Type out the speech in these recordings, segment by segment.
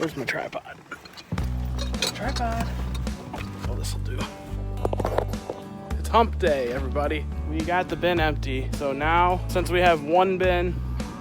Where's my tripod? Tripod. Oh, this'll do. It's hump day, everybody. We got the bin empty. So now, since we have one bin,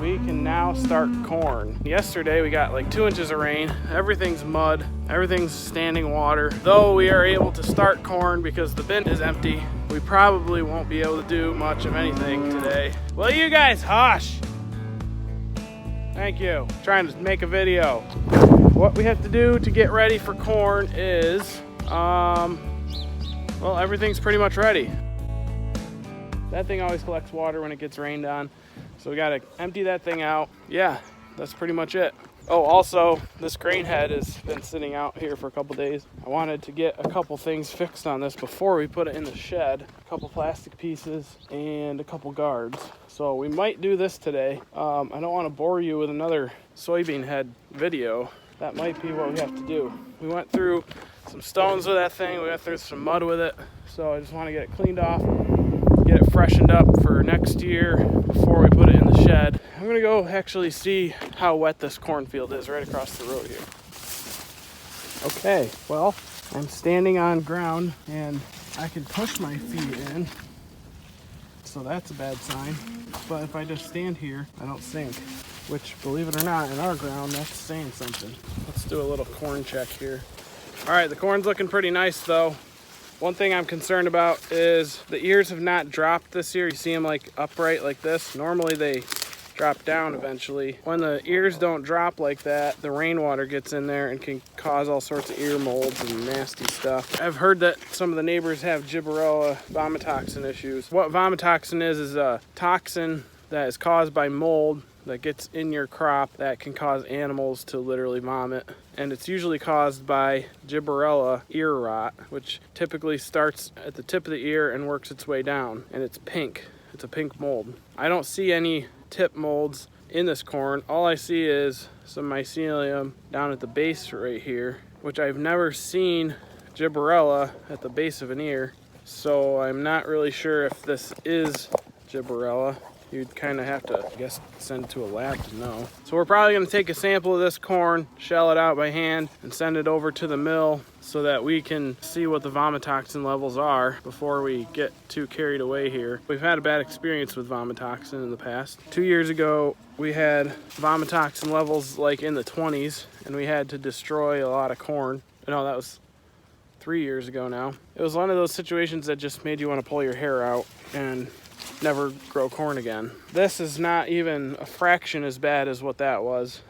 we can now start corn. Yesterday we got like 2 inches of rain. Everything's mud. Everything's standing water. Though we are able to start corn because the bin is empty, we probably won't be able to do much of anything today. Will you guys hush? Thank you. Trying to make a video. What we have to do to get ready for corn is, well, everything's pretty much ready. That thing always collects water when it gets rained on. So we gotta empty that thing out. Yeah, that's pretty much it. Oh, also, this grain head has been sitting out here for a couple days. I wanted to get a couple things fixed on this before we put it in the shed. A couple plastic pieces and a couple guards. So we might do this today. I don't want to bore you with another soybean head video. That might be what we have to do. We went through some stones with that thing. We went through some mud with it. So I just want to get it cleaned off, get it freshened up for next year before we put it in the shed. I'm gonna go actually see how wet this cornfield is right across the road here. Okay, well, I'm standing on ground and I can push my feet in, so that's a bad sign. But if I just stand here, I don't sink, which, believe it or not, in our ground, that's saying something. Let's do a little corn check here. All right, the corn's looking pretty nice though. One thing I'm concerned about is the ears have not dropped this year. You see them like upright like this. Normally they drop down eventually. When the ears don't drop like that, the rainwater gets in there and can cause all sorts of ear molds and nasty stuff. I've heard that some of the neighbors have gibberella vomitoxin issues. What vomitoxin is a toxin that is caused by mold that gets in your crop that can cause animals to literally vomit. And it's usually caused by gibberella ear rot, which typically starts at the tip of the ear and works its way down. And it's pink. It's a pink mold. I don't see any tip molds in this corn. All I see is some mycelium down at the base right here, which I've never seen gibberella at the base of an ear. So I'm not really sure if this is gibberella. You'd kind of have to, I guess, send it to a lab to know. So we're probably going to take a sample of this corn, shell it out by hand, and send it over to the mill so that we can see what the vomitoxin levels are before we get too carried away here. We've had a bad experience with vomitoxin in the past. 2 years ago, we had vomitoxin levels like in the 20s, and we had to destroy a lot of corn. No, that was 3 years ago now. It was one of those situations that just made you want to pull your hair out and never grow corn again. This is not even a fraction as bad as what that was.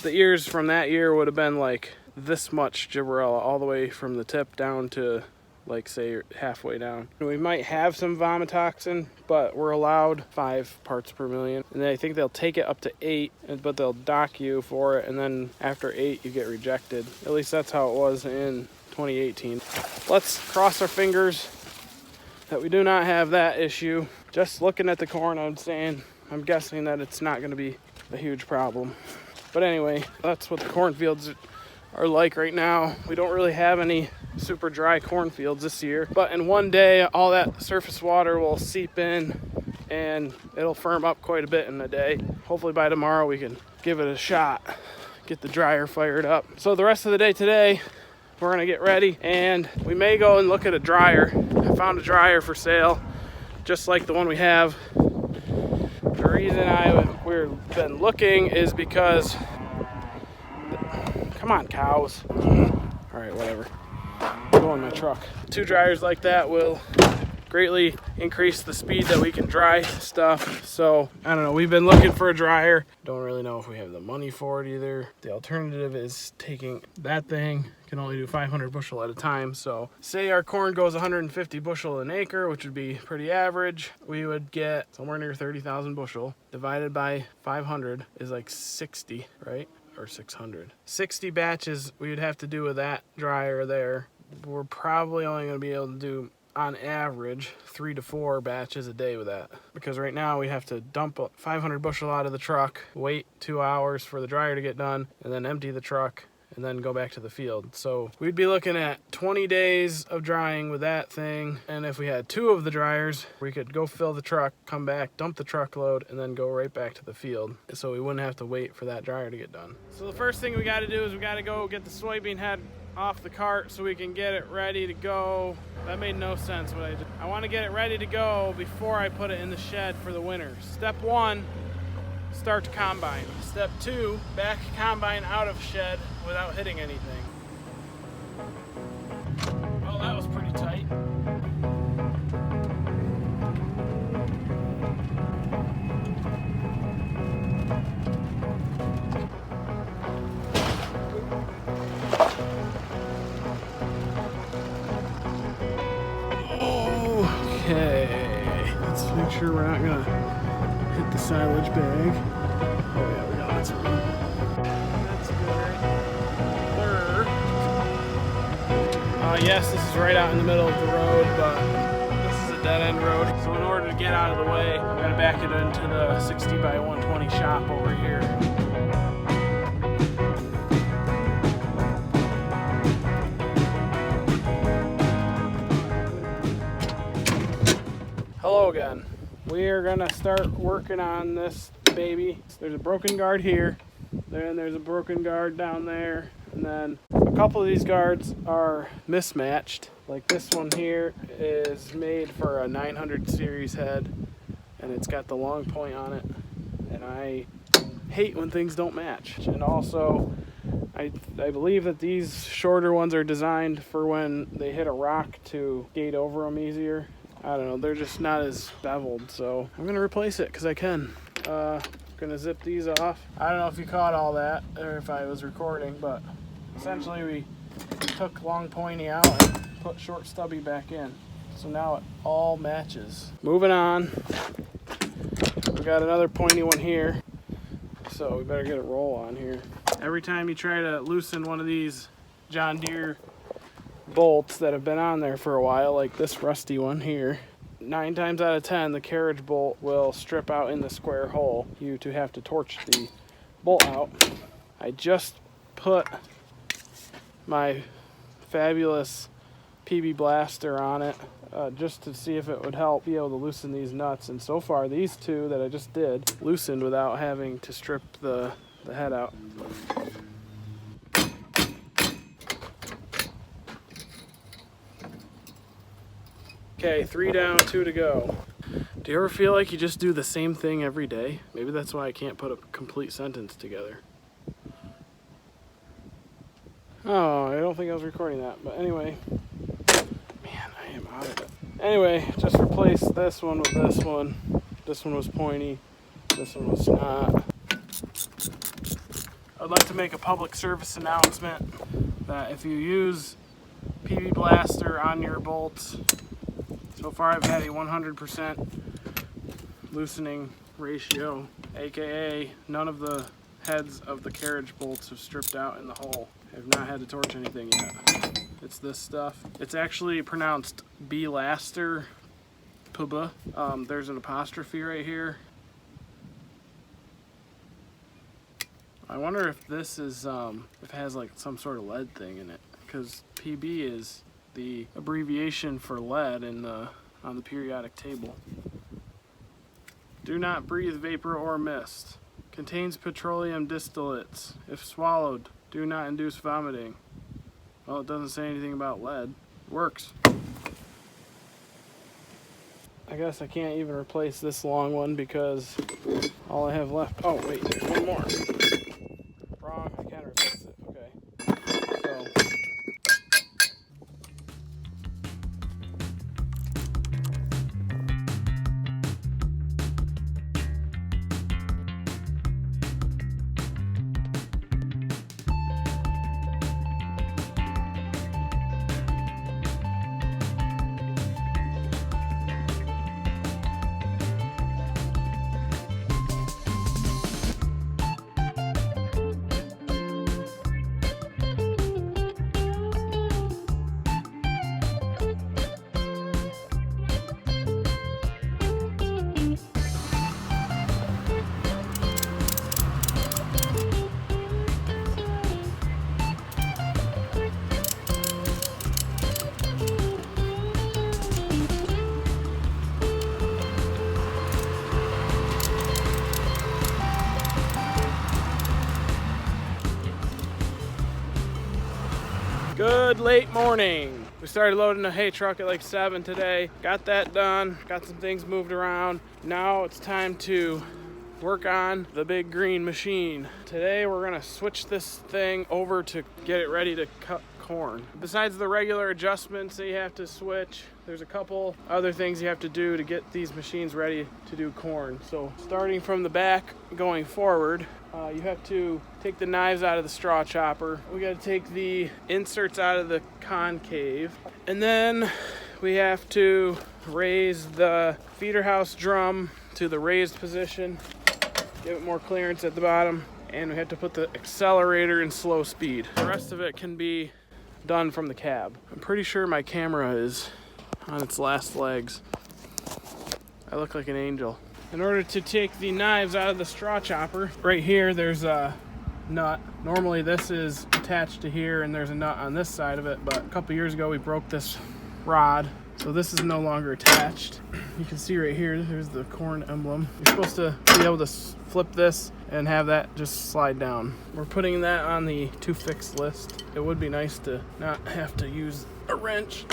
The ears from that year would have been like this much gibberella all the way from the tip down to, like, say halfway down. We might have some vomitoxin, but we're allowed 5 parts per million. And I think they'll take it up to 8, but they'll dock you for it. And then after 8, you get rejected. At least that's how it was in 2018. Let's cross our fingers that we do not have that issue. Just looking at the corn, I'm guessing that it's not going to be a huge problem. But anyway, that's what the cornfields are like right now. We don't really have any super dry cornfields this year, but in one day, all that surface water will seep in and it'll firm up quite a bit in a day. Hopefully by tomorrow we can give it a shot, get the dryer fired up. So the rest of the day today, we're gonna get ready and we may go and look at a dryer. I found a dryer for sale, just like the one we have. The reason we've been looking is because, come on cows. All right, whatever. Go in my truck. 2 dryers like that will greatly increase the speed that we can dry stuff. So I don't know, we've been looking for a dryer. Don't really know if we have the money for it either. The alternative is taking that thing, can only do 500 bushel at a time. So say our corn goes 150 bushel an acre, which would be pretty average, we would get somewhere near 30,000 bushel. Divided by 500 is like 60, right? Or 600. 60 batches we would have to do with that dryer there. We're probably only going to be able to do, on average, 3 to 4 batches a day with that. Because right now we have to dump 500 bushel out of the truck, wait 2 hours for the dryer to get done, and then empty the truck and then go back to the field. So we'd be looking at 20 days of drying with that thing. And if we had 2 of the dryers, we could go fill the truck, come back, dump the truckload, and then go right back to the field. So we wouldn't have to wait for that dryer to get done. So the first thing we got to do is we got to go get the soybean head off the cart so we can get it ready to go. That made no sense what I did. I want to get it ready to go before I put it in the shed for the winter. Step 1, start combine. Step 2, back combine out of shed without hitting anything. Well, that was pretty tight. Okay, let's make sure we're not gonna hit the silage bag. Oh yeah, we got lots of room. That's good, right? Third. Yes, this is right out in the middle of the road, but this is a dead-end road. So in order to get out of the way, I'm gonna back it into the 60 by 120 shop over here. Hello again. We are gonna start working on this baby. There's a broken guard here, then there's a broken guard down there, and then a couple of these guards are mismatched. Like this one here is made for a 900 series head, and it's got the long point on it, and I hate when things don't match. And also, I believe that these shorter ones are designed for when they hit a rock to skate over them easier. I don't know, they're just not as beveled, so I'm gonna replace it because I can. Gonna zip these off. I don't know if you caught all that or if I was recording, but essentially we took long pointy out and put short stubby back in. So now it all matches. Moving on. We got another pointy one here, so we better get a roll on here. Every time you try to loosen one of these John Deere bolts that have been on there for a while, like this rusty one here, 9 times out of 10 the carriage bolt will strip out in the square hole. You to have to torch the bolt out. I just put my fabulous PB blaster on it just to see if it would help be able to loosen these nuts, and so far these 2 that I just did loosened without having to strip the head out. Okay, 3 down, 2 to go. Do you ever feel like you just do the same thing every day? Maybe that's why I can't put a complete sentence together. Oh, I don't think I was recording that, but anyway. Man, I am out of it. Anyway, just replace this one with this one. This one was pointy, this one was not. I'd like to make a public service announcement that if you use PB Blaster on your bolts, so far I've had a 100% loosening ratio, aka none of the heads of the carriage bolts have stripped out in the hole. I've not had to torch anything yet. It's this stuff. It's actually pronounced B-laster, pb. There's an apostrophe right here. I wonder if this is, if it has like some sort of lead thing in it, because PB is the abbreviation for lead in on the periodic table. Do not breathe vapor or mist. Contains petroleum distillates. If swallowed, do not induce vomiting. Well, it doesn't say anything about lead. Works. I guess I can't even replace this long one because all I have left. Oh wait, there's one more. Wrong. I can't replace it. Okay. So. Good late morning. We started loading the hay truck at like 7 today. Got that done. Got some things moved around. Now it's time to work on the big green machine. Today we're gonna switch this thing over to get it ready to cut corn. Besides the regular adjustments that you have to switch, there's a couple other things you have to do to get these machines ready to do corn. So starting from the back going forward, you have to take the knives out of the straw chopper. We got to take the inserts out of the concave. And then we have to raise the feeder house drum to the raised position, give it more clearance at the bottom, and we have to put the accelerator in slow speed. The rest of it can be done from the cab. I'm pretty sure my camera is on its last legs. I look like an angel. In order to take the knives out of the straw chopper, right here there's a nut. Normally this is attached to here and there's a nut on this side of it, but a couple years ago we broke this rod, so this is no longer attached. You can see right here, there's the corn emblem. You're supposed to be able to flip this and have that just slide down. We're putting that on the to fix list. It would be nice to not have to use a wrench.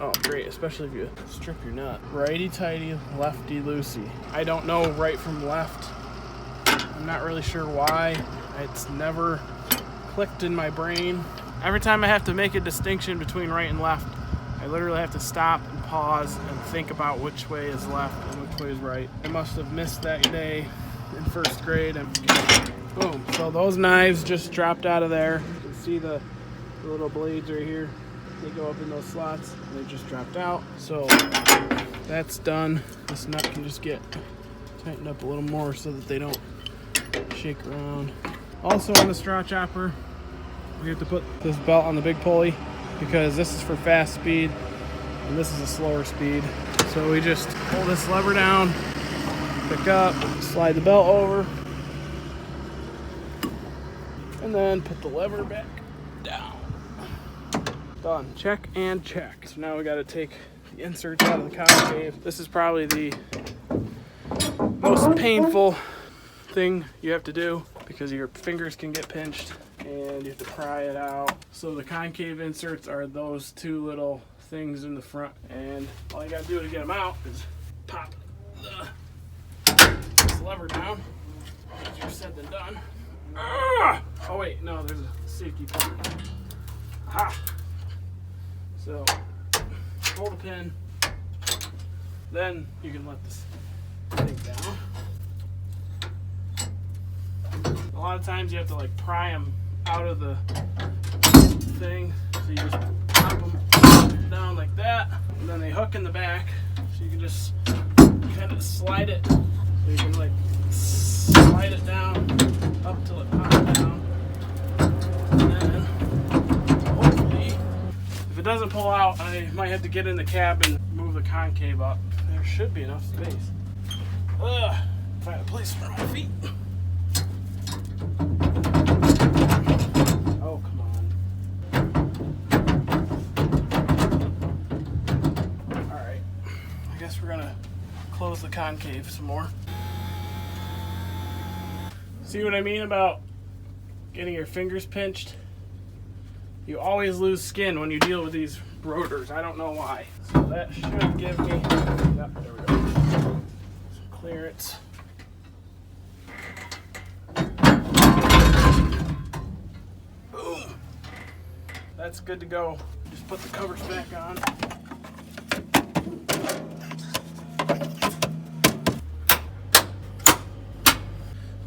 Oh, great, especially if you strip your nut. Righty-tighty, lefty-loosey. I don't know right from left. I'm not really sure why. It's never clicked in my brain. Every time I have to make a distinction between right and left, I literally have to stop and pause and think about which way is left and which way is right. I must have missed that day in first grade, and boom. So those knives just dropped out of there. You can see the little blades right here. They go up in those slots and they just dropped out. So that's done. This nut can just get tightened up a little more so that they don't shake around. Also on the straw chopper, we have to put this belt on the big pulley because this is for fast speed and this is a slower speed. So we just pull this lever down, pick up, slide the belt over, and then put the lever back down. Done. Check and check. So now we got to take the inserts out of the concave. This is probably the most painful thing you have to do because your fingers can get pinched and you have to pry it out. So the concave inserts are those two little things in the front, and all you got to do to get them out is pop this lever down. Easier said than done. Ah! Oh wait, no, there's a safety pin. Aha! So, pull the pin, then you can let this thing down. A lot of times you have to like pry them out of the thing, so you just pop them down like that, and then they hook in the back, so you can just kind of slide it, so you can like slide it down up till it pops down, and then hopefully, if it doesn't pull out, I might have to get in the cab and move the concave up. There should be enough space. Find a place for my feet. Oh, come on. Alright. I guess we're gonna close the concave some more. See what I mean about getting your fingers pinched? You always lose skin when you deal with these rotors. I don't know why. So that should give me, yep, there we go, some clearance. Boom. That's good to go. Just put the covers back on.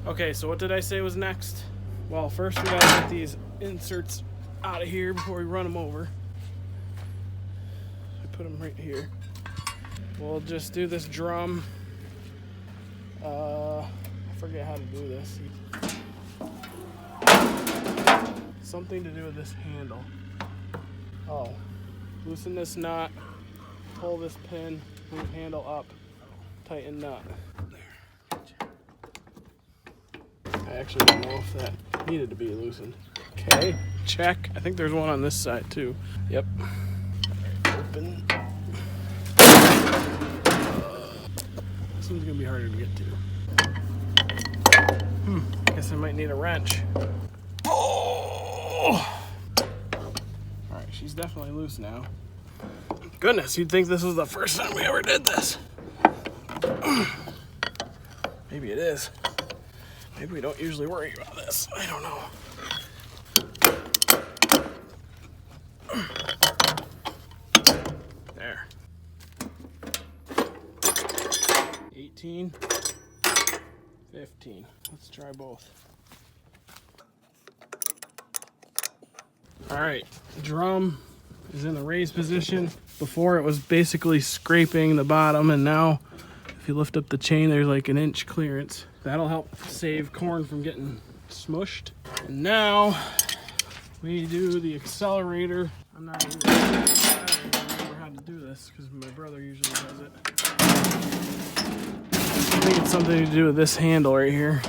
Okay, so what did I say was next? Well, first we gotta get these inserts out of here before we run them over. I put them right here. We'll just do this drum. I forget how to do this. Something to do with this handle. Oh, loosen this nut, pull this pin, move handle up, tighten nut. There. I actually don't know if that needed to be loosened. Okay, check. I think there's one on this side too. Yep. All right, open. This one's gonna be harder to get to. Guess I might need a wrench. Oh! definitely loose now. Goodness, you'd think this was the first time we ever did this. Maybe it is. Maybe we don't usually worry about this. I don't know. There. 18, 15. Let's try both. All right, drum is in the raised position. Before it was basically scraping the bottom, and now if you lift up the chain, there's like an inch clearance. That'll help save corn from getting smushed. And now we do the accelerator. I don't even remember how to do this because my brother usually does it. I think it's something to do with this handle right here.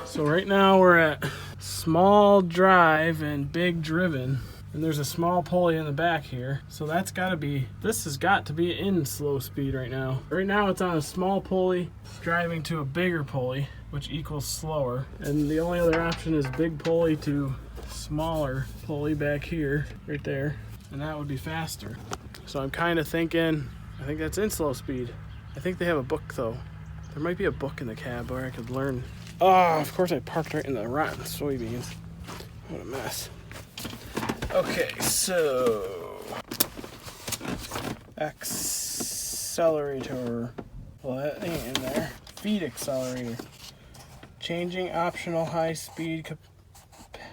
So right now we're at small drive and big driven. And there's a small pulley in the back here. So that's gotta be, this has got to be in slow speed right now. Right now it's on a small pulley, driving to a bigger pulley, which equals slower. And the only other option is big pulley to smaller pulley back here, right there. And that would be faster. So I'm kind of thinking, I think that's in slow speed. I think they have a book though. There might be a book in the cab where I could learn. Oh, of course I parked right in the rotten soybeans. What a mess. Okay, so accelerator. Well, that ain't in there. Feed accelerator. Changing optional high speed,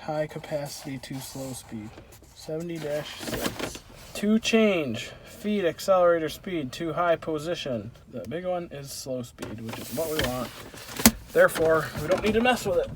high capacity to slow speed. 70-6. To change feed accelerator speed to high position. The big one is slow speed, which is what we want. Therefore, we don't need to mess with it.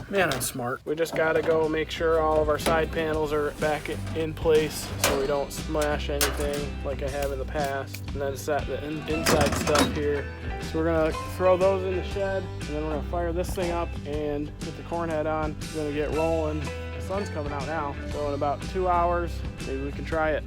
Man, I'm smart. We just gotta go make sure all of our side panels are back in place so we don't smash anything like I have in the past. And then set the inside stuff here. So we're gonna throw those in the shed, and then we're gonna fire this thing up and get the corn head on. We're gonna get rolling. The sun's coming out now, so in about 2 hours, maybe we can try it.